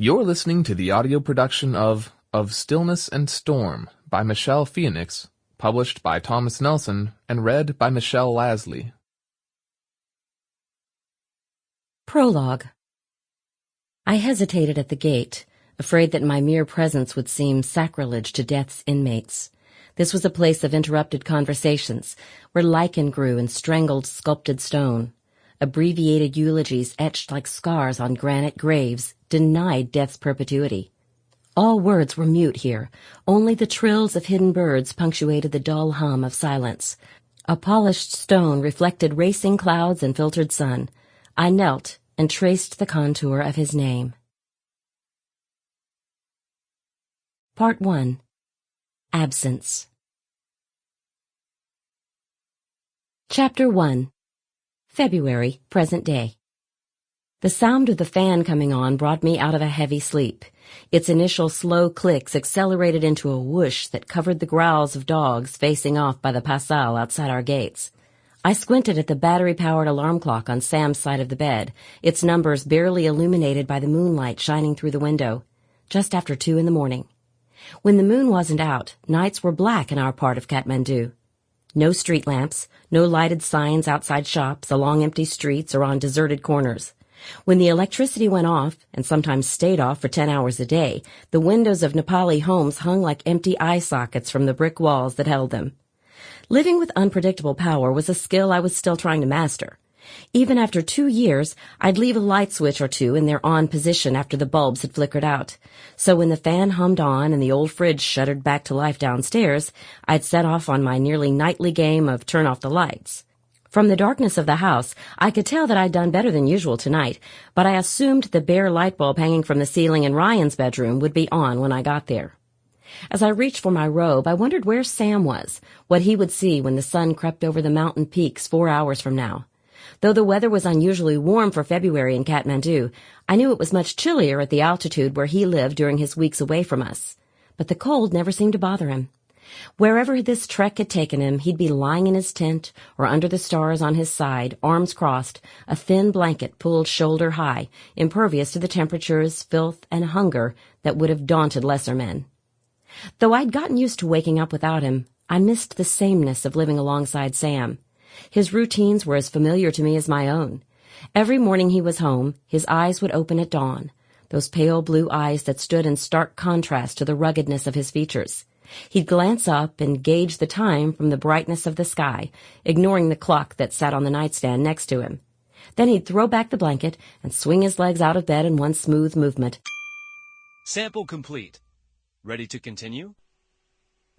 You're listening to the audio production of Stillness and Storm by Michèle Phoenix, published by Thomas Nelson and read by Michele Lasley. Prologue. I hesitated at the gate, afraid that my mere presence would seem sacrilege to death's inmates. This was a place of interrupted conversations, where lichen grew in strangled sculpted stone. Abbreviated eulogies etched like scars on granite graves denied death's perpetuity. All words were mute here. Only the trills of hidden birds punctuated the dull hum of silence. A polished stone reflected racing clouds and filtered sun. I knelt and traced the contour of his name. Part 1. Absence. Chapter 1. February, present day. The sound of the fan coming on brought me out of a heavy sleep. Its initial slow clicks accelerated into a whoosh that covered the growls of dogs facing off by the pasal outside our gates. I squinted at the battery-powered alarm clock on Sam's side of the bed, its numbers barely illuminated by the moonlight shining through the window. Just after 2 a.m. When the moon wasn't out, nights were black in our part of Kathmandu. No street lamps, no lighted signs outside shops, along empty streets, or on deserted corners. When the electricity went off, and sometimes stayed off for 10 hours a day, the windows of Nepali homes hung like empty eye sockets from the brick walls that held them. Living with unpredictable power was a skill I was still trying to master. Even after 2 years, I'd leave a light switch or two in their on position after the bulbs had flickered out. So when the fan hummed on and the old fridge shuddered back to life downstairs, I'd set off on my nearly nightly game of turn off the lights. From the darkness of the house, I could tell that I'd done better than usual tonight, but I assumed the bare light bulb hanging from the ceiling in Ryan's bedroom would be on when I got there. As I reached for my robe, I wondered where Sam was, what he would see when the sun crept over the mountain peaks 4 hours from now. Though the weather was unusually warm for February in Kathmandu, I knew it was much chillier at the altitude where he lived during his weeks away from us. But the cold never seemed to bother him. Wherever this trek had taken him, he'd be lying in his tent or under the stars on his side, arms crossed, a thin blanket pulled shoulder high, impervious to the temperatures, filth, and hunger that would have daunted lesser men. Though I'd gotten used to waking up without him, I missed the sameness of living alongside Sam. His routines were as familiar to me as my own. Every morning he was home, his eyes would open at dawn, those pale blue eyes that stood in stark contrast to the ruggedness of his features. He'd glance up and gauge the time from the brightness of the sky, ignoring the clock that sat on the nightstand next to him. Then he'd throw back the blanket and swing his legs out of bed in one smooth movement. Sample complete. Ready to continue?